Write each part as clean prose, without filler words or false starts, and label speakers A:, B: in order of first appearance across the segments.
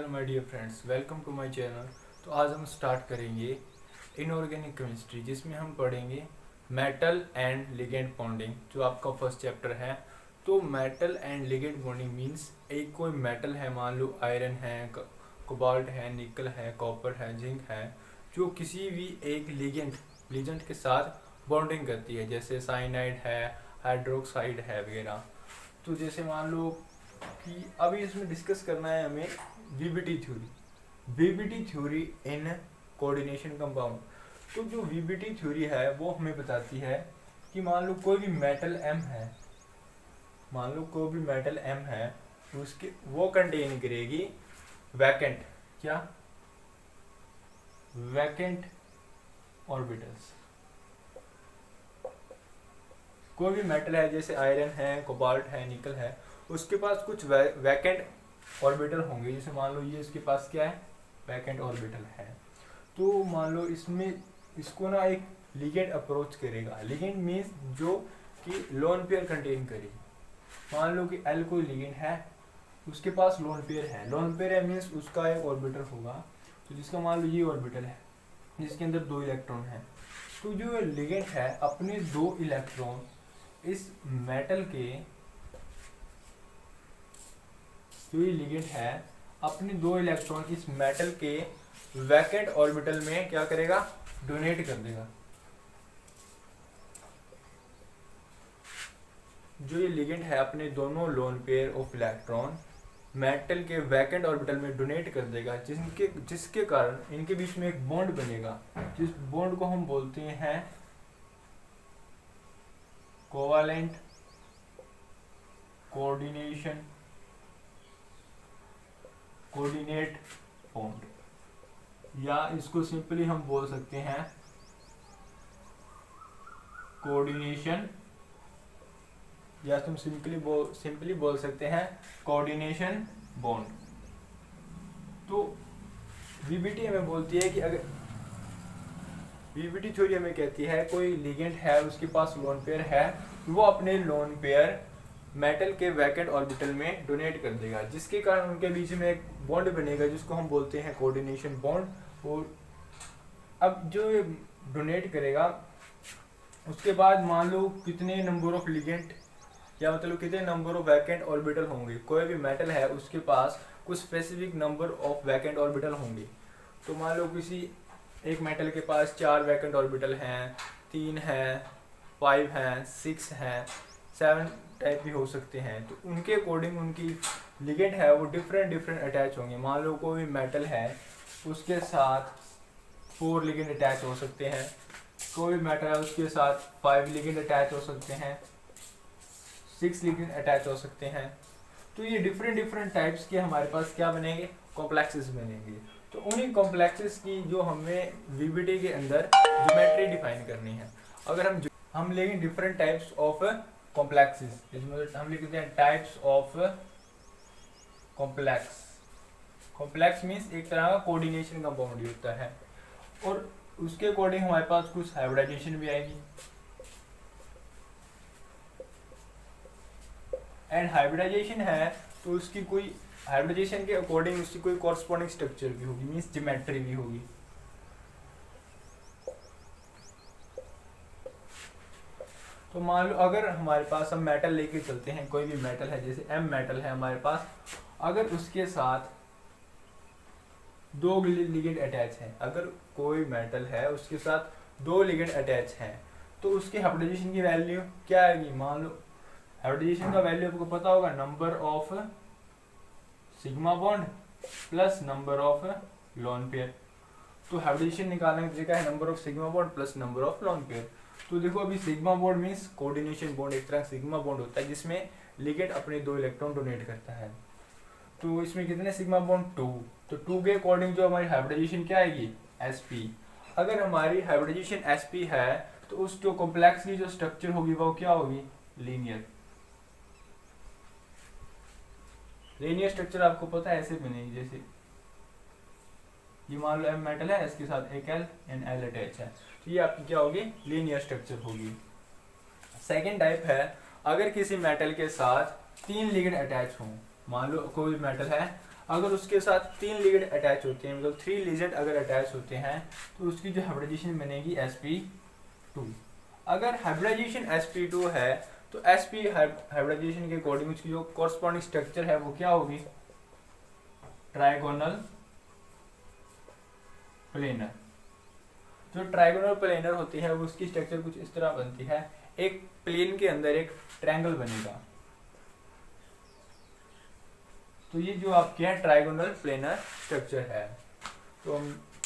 A: My dear friends, welcome to my channel. तो आज हम स्टार्ट करेंगे इनऑर्गेनिक केमिस्ट्री, जिसमें हम पढ़ेंगे मेटल एंड लिगेंड बॉन्डिंग, जो आपका फर्स्ट चैप्टर है। तो metal and ligand bonding means एक कोई मेटल है, मान लो आयरन है, कोबाल्ट है, निकल है, कॉपर है, जिंक है, जो किसी भी एक लिगेंड के साथ बॉन्डिंग करती है, जैसे साइनाइड है, हाइड्रोक्साइड है वगैरह। तो जैसे मान लो कि अभी इसमें डिस्कस करना है हमें VBT theory in coordination compound. तो जो वीबीटी थ्योरी है वो हमें बताती है कि मान लो कोई भी मेटल एम है, उसके वो कंटेन करेगी वैकेंट ऑर्बिटल्स। कोई भी मेटल है, जैसे आयरन है, कोबाल्ट है, निकल है, उसके पास कुछ वैकेंट ऑर्बिटल होंगे। जैसे मान लो ये इसके पास क्या है, वैकेंट ऑर्बिटल है। तो मान लो इसको ना एक लिगेंड अप्रोच करेगा। लिगेंड मीन्स जो कि लोन पेयर कंटेन करे। मान लो कि एल कोई लिगेंड है, उसके पास लोन पेयर है। लोन पेयर है मीन्स उसका एक ऑर्बिटल होगा, तो जिसका मान लो ये ऑर्बिटल है, जिसके अंदर 2 इलेक्ट्रॉन है। तो जो लिगेंड है अपने 2 इलेक्ट्रॉन इस मेटल के, जो ये लिगेंड है अपने 2 इलेक्ट्रॉन इस मेटल के वैकेंट ऑर्बिटल में क्या करेगा, डोनेट कर देगा। जो ये लिगेंड है अपने दोनों lone pair of electron metal के वैकेंट ऑर्बिटल में डोनेट कर देगा, जिसके कारण इनके बीच में एक बॉन्ड बनेगा, जिस बॉन्ड को हम बोलते हैं कोवालेंट कोऑर्डिनेट बॉन्ड, या इसको सिंपली हम बोल सकते हैं कोऑर्डिनेशन, या तुम सिंपली बोल सकते हैं कोऑर्डिनेशन बॉन्ड। तो वीबीटी हमें बोलती है कि अगर वीबीटी थ्योरी हमें कहती है कोई लिगेंड है, उसके पास लोन पेयर है, वो अपने लोन पेयर मेटल के वैकेंट ऑर्बिटल में डोनेट कर देगा, जिसके कारण उनके बीच में एक बॉन्ड बनेगा, जिसको हम बोलते हैं कोऑर्डिनेशन बॉन्ड। और अब जो डोनेट करेगा, उसके बाद मान लो कितने नंबर ऑफ लिगेंड, या मतलब कितने नंबर ऑफ वैकेंट ऑर्बिटल होंगे। कोई भी मेटल है उसके पास कुछ specific number of vacant orbital होंगे। तो मान लो किसी एक मेटल के पास 4 वैकेंट ऑर्बिटल हैं, 3 हैं, 5 हैं, 6 हैं, 7 टाइप भी हो सकते हैं। तो उनके अकॉर्डिंग उनकी लिगेंड है वो डिफरेंट अटैच होंगे। मान लो कोई मेटल है उसके साथ 4 लिगेंड अटैच हो सकते हैं, कोई मेटल है उसके साथ 5 लिगेंड अटैच हो सकते हैं, 6 लिगेंड अटैच हो सकते हैं। तो ये डिफरेंट टाइप्स के हमारे पास क्या बनेंगे, कॉम्प्लेक्सेस बनेंगे। तो उन्हीं कॉम्प्लेक्सेस की जो हमें वीबीटी के अंदर ज्योमेट्री डिफाइन करनी है। अगर हम लेंगे डिफरेंट टाइप्स ऑफ कॉम्प्लेक्सेस, इसमें हम लिखते हैं टाइप्स ऑफ कॉम्प्लेक्स मीन्स एक तरह का कोऑर्डिनेशन कंपाउंड होता है, और उसके अकॉर्डिंग हमारे पास कुछ हाइब्रिडाइजेशन भी आएगी। एंड हाइब्रिडाइजेशन है तो उसकी कोई हाइब्रिडाइजेशन के अकॉर्डिंग उसकी कोई कॉरस्पॉन्डिंग स्ट्रक्चर भी होगी, मीन्स ज्योमेट्री भी होगी। तो मान लो अगर हमारे पास हम मेटल लेके चलते हैं, कोई भी मेटल है, जैसे एम मेटल है हमारे पास, अगर उसके साथ 2 लिगेंड अटैच है, अगर कोई मेटल है उसके साथ 2 लिगेंड अटैच हैं, तो उसके हाइब्रिडाइजेशन की वैल्यू क्या आएगी। मान लो हाइब्रिडाइजेशन का वैल्यू आपको पता होगा, number of sigma bond plus number of lone pair. तो हाइब्रिडाइजेशन निकालने का तरीका है number of sigma bond plus number of lone pair. तो देखो अभी sigma bond means coordination bond, एक तरह सिग्मा बॉन्ड होता है जिसमें लिगेंड अपने 2 इलेक्ट्रॉन डोनेट करता है। तो इसमें कितने सिग्मा बॉन्ड, 2। तो 2 के अकॉर्डिंग जो हमारी हाइब्रिडाइजेशन क्या आएगी, sp। अगर हमारी हाइब्रिडाइजेशन sp है तो उस जो कॉम्प्लेक्स की जो स्ट्रक्चर होगी वो क्या होगी, लीनियर स्ट्रक्चर। आपको पता है ऐसे बनेगी, जैसे ये मान लो एम मेटल है, इसके साथ एक एल एंड एल अटैच है, तो ये आपकी क्या होगी, लीनियर स्ट्रक्चर होगी। सेकेंड टाइप है अगर किसी मेटल के साथ 3 लिगेंड अटैच हों। मान लो कोई मेटल है, अगर उसके साथ 3 लिगेंड अटैच होते हैं, मतलब 3 लिगेंड अगर अटैच होते हैं तो उसकी जो हाइब्रिडाइजेशन बनेगी sp2। अगर हाइब्रिडाइजेशन sp2 है तो sp हाइब्रिडाइजेशन के अकॉर्डिंग उसकी जो कॉरस्पॉन्डिंग स्ट्रक्चर है वो क्या होगी, ट्राइगोनल प्लेनर। जो ट्राइगोनल प्लेनर होती है वो उसकी स्ट्रक्चर कुछ इस तरह बनती है, एक प्लेन के अंदर एक ट्रायंगल बनेगा। तो ये जो आपके है ट्राइगोनल प्लेनर स्ट्रक्चर है। तो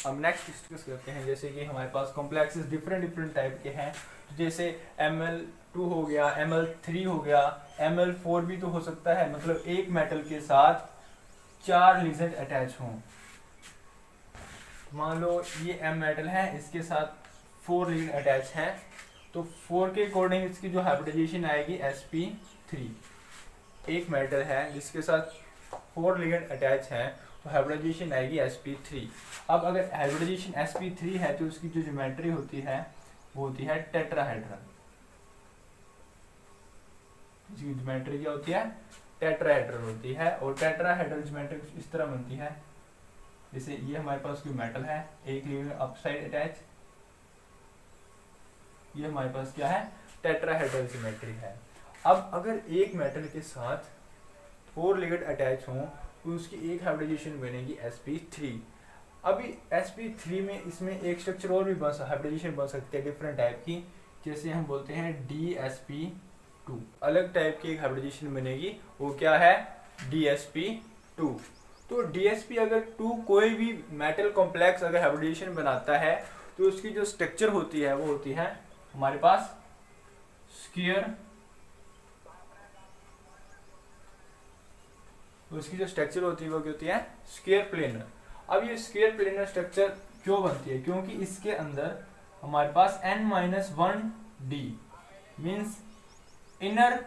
A: हम नेक्स्ट डिस्कस करते हैं, जैसे कि हमारे पास कॉम्प्लेक्सेस डिफरेंट टाइप के हैं, तो जैसे ml2 हो गया, ml3 हो गया, ml4 भी तो हो सकता है, मतलब एक मेटल के साथ 4 लिगेंड अटैच हों। मान लो ये m मेटल है, इसके साथ 4 लिगेंड अटैच हैं, तो 4 के अकॉर्डिंग इसकी जो हाइब्रिडाइजेशन आएगी sp3। एक मेटल है जिसके साथ 4 लिगेंड अटैच हैं तो हाइब्रिडाइजेशन आएगी sp3। अब अगर हाइब्रिडाइजेशन sp3 है तो उसकी जो ज्योमेट्री होती है वो होती है टेट्राहेड्रल। इसकी ज्योमेट्री क्या होती है, टेट्राहेड्रल होती है। और टेट्राहेड्रल ज्योमेट्री कुछ इस तरह बनती है, जैसे ये हमारे पास कोई मेटल है, एक लिगेंड अपसाइड अटैच, ये हमारे पास क्या है, टेट्राहेड्रल ज्योमेट्री है। अब अगर एक मेटल के साथ 4 लिगेंड अटैच हों तो उसकी एक हाइब्रिडाइजेशन बनेगी sp3। अभी sp3 में इसमें एक स्ट्रक्चर और भी हाइब्रिडाइजेशन बन सकती है डिफरेंट टाइप की, जैसे हम बोलते हैं dsp2। अलग टाइप की एक हाइब्रिडाइजेशन बनेगी, वो क्या है, dsp2। तो dsp अगर 2 कोई भी मेटल कॉम्प्लेक्स अगर हाइब्रिडाइजेशन बनाता है तो उसकी जो स्ट्रक्चर होती है वो होती है हमारे पास स्क्वायर। तो उसकी जो स्ट्रक्चर होती है वो क्या होती है, स्क्वायर प्लेनर। अब ये स्क्वायर प्लेनर स्ट्रक्चर क्यों बनती है, क्योंकि इसके अंदर हमारे पास n-1d means inner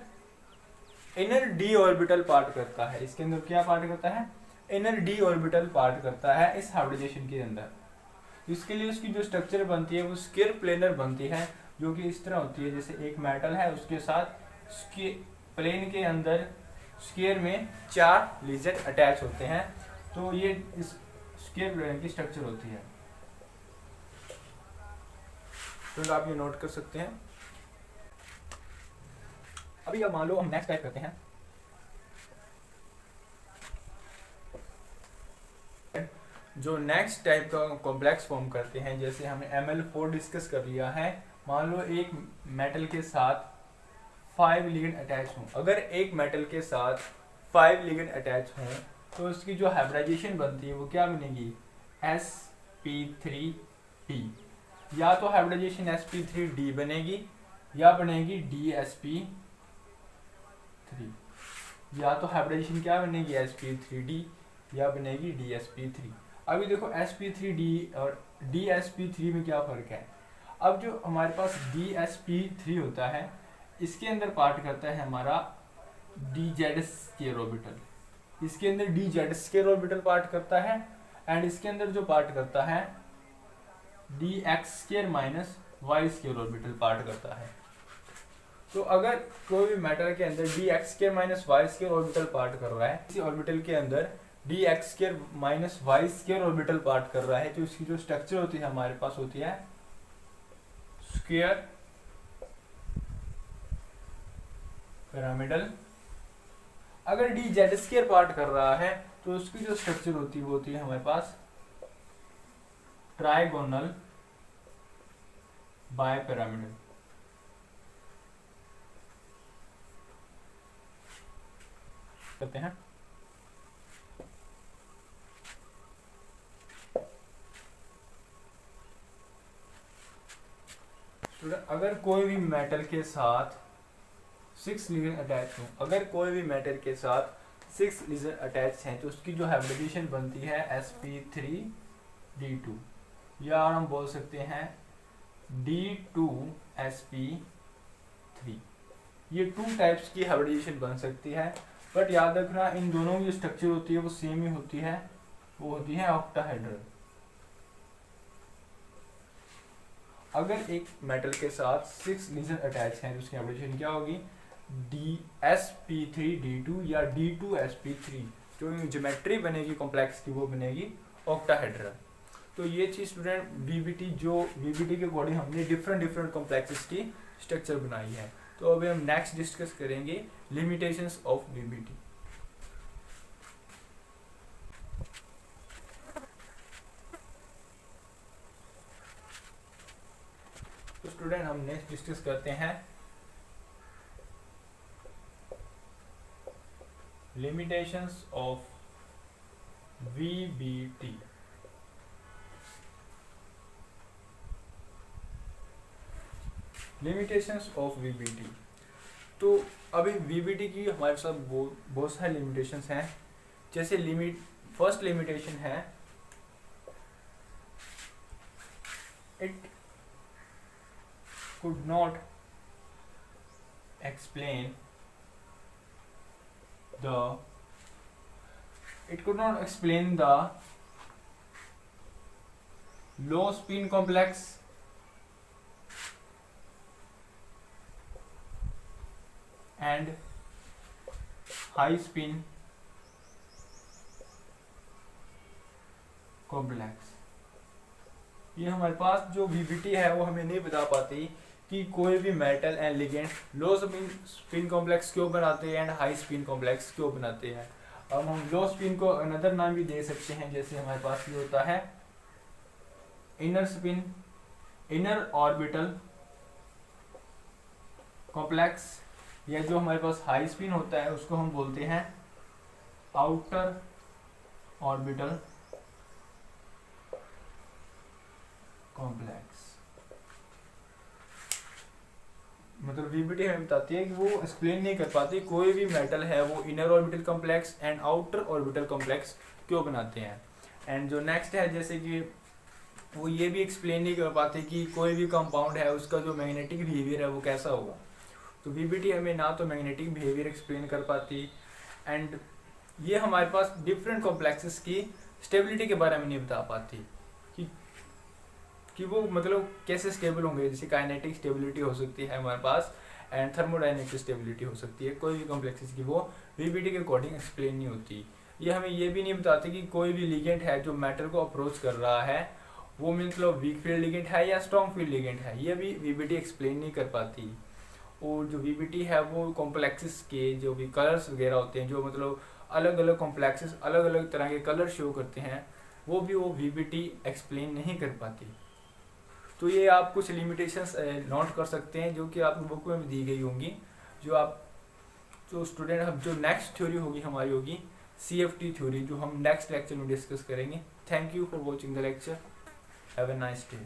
A: d orbital part करता है। इसके अंदर क्या पार्ट करता है, इनर d ऑर्बिटल पार्ट करता है इस हाइब्रिडाइजेशन के अंदर। इसके लिए उसकी जो स्ट्रक्चर बनती है वो स्क्वायर प्लेनर बनती है, जो कि इस तरह होती है, जैसे एक मेटल है उसके साथ प्लेन के अंदर स्क्वायर में 4 लिगेंड अटैच होते हैं, तो ये इस स्क्वायर प्लेनर की स्ट्रक्चर होती है। तो आप ये नोट कर सकते हैं। अभी अब मान लो हम नेक्स्ट टाइप करते हैं, जो नेक्स्ट टाइप का कॉम्प्लेक्स फॉर्म करते हैं, जैसे हमने ml4 डिस्कस कर लिया है। मान लो एक मेटल के साथ 5 लिगेंड अटैच हों, अगर एक मेटल के साथ 5 लिगेंड अटैच हों तो उसकी जो हाइब्रिडाइजेशन बनती है वो क्या बनेगी, sp3d। या तो हाइब्रिडाइजेशन sp3d बनेगी या बनेगी dsp3, या तो हाइब्रिडाइजेशन क्या बनेगी sp3d या बनेगी dsp3। अभी देखो sp3d और dsp3 में क्या फर्क है। अब जो हमारे पास dsp3 होता है इसके अंदर पार्ट करता है हमारा dz स्क्वायर ऑर्बिटल, इसके अंदर dz स्क्वायर ऑर्बिटल पार्ट करता है, एंड इसके अंदर जो पार्ट करता है dx square minus y square orbital part करता है। तो अगर कोई भी मेटल के अंदर dx square minus y square orbital part कर रहा है, इसी ऑर्बिटल के अंदर dx square minus y square orbital part कर रहा है, तो इसकी जो स्ट्रक्चर होती है हमारे पास होती है स्क्वायर पिरामिडल। अगर dz स्क्वायर पार्ट कर रहा है तो उसकी जो स्ट्रक्चर होती है वो होती है हमारे पास ट्राइगोनल बाइपिरामिडल। करते हैं अगर कोई भी मेटल के साथ 6 लिगेंड अटैच हो, अगर कोई भी मेटल के साथ 6 लिगेंड अटैच हैं तो उसकी जो हाइब्रिडाइजेशन बनती है sp3d2, या हम बोल सकते हैं d2sp3। ये 2 टाइप्स की हाइब्रिडाइजेशन बन सकती है, बट याद रखना इन दोनों की स्ट्रक्चर होती है वो सेम ही होती है, वो होती है ऑक्टाहेड्रल। अगर एक मेटल के साथ 6 लिगेंड अटैच हैं तो उसकी हाइब्रिडाइजेशन क्या होगी, dsp3d2 या d2sp3। जो ज्योमेट्री बनेगी कॉम्प्लेक्स की वो बनेगी ऑक्टाहेड्रल। तो ये चीज स्टूडेंट वीबीटी के अकॉर्डिंग हमने डिफरेंट कॉम्प्लेक्सेस की स्ट्रक्चर बनाई है। तो अभी हम नेक्स्ट डिस्कस करेंगे लिमिटेशंस ऑफ वीबीटी। तो स्टूडेंट हम नेक्स्ट डिस्कस करते हैं limitations of VBT। Limitations of VBT। तो अभी VBT की हमारे पास बहुत सारे लिमिटेशंस हैं। जैसे फर्स्ट लिमिटेशन है it could not explain the low spin complex and high spin complex। ये हमारे पास जो VBT है वो हमें नहीं बता पाती कि कोई भी metal and ligand low spin complex क्यों बनाते हैं एंड हाई स्पिन कॉम्प्लेक्स क्यों बनाते हैं। अब हम लो स्पिन को अनदर नाम भी दे सकते हैं, जैसे हमारे पास ये होता है इनर ऑर्बिटल कॉम्प्लेक्स, या जो हमारे पास हाई स्पिन होता है उसको हम बोलते हैं आउटर ऑर्बिटल कॉम्प्लेक्स। मतलब वीबीटी हमें बताती है कि वो एक्सप्लेन नहीं कर पाती कोई भी मेटल है वो inner orbital complex and outer orbital complex क्यों बनाते हैं। एंड जो नेक्स्ट है जैसे कि वो ये भी एक्सप्लेन नहीं कर पाते कि कोई भी कंपाउंड है उसका जो मैग्नेटिक बिहेवियर है वो कैसा होगा। तो वीबीटी हमें ना तो मैग्नेटिक बिहेवियर एक्सप्लेन कर पाती एंड ये हमारे पास डिफरेंट कॉम्प्लेक्सेस की स्टेबिलिटी के बारे में नहीं बता पाती कि वो मतलब कैसे स्टेबल होंगे। जैसे काइनेटिक स्टेबिलिटी हो सकती है हमारे पास एंड थर्मोडायनेमिक स्टेबिलिटी हो सकती है। कोई भी कॉम्प्लेक्सेस की वो वीबीटी के अकॉर्डिंग एक्सप्लेन नहीं होती। ये हमें ये भी नहीं बताती कि कोई भी लिगेंड है जो मैटर को अप्रोच कर रहा है वो मतलब वीक फील्ड लिगेंड है या स्ट्रॉन्ग फील्ड लिगेंड है, ये भी वीबीटी एक्सप्लेन नहीं कर पाती। और जो वीबीटी है वो कॉम्प्लेक्सेस के जो भी कलर्स वगैरह होते हैं, जो मतलब अलग अलग कॉम्प्लेक्सेस अलग अलग तरह के कलर शो करते हैं, वो भी वो वीबीटी एक्सप्लेन नहीं कर पाती। तो ये आप कुछ लिमिटेशंस नोट कर सकते हैं जो कि आपकी बुक में भी दी गई होंगी। जो स्टूडेंट अब जो नेक्स्ट थ्योरी होगी हमारी होगी CFT थ्योरी, जो हम नेक्स्ट लेक्चर में डिस्कस करेंगे। Thank you for watching the lecture. Have a nice day.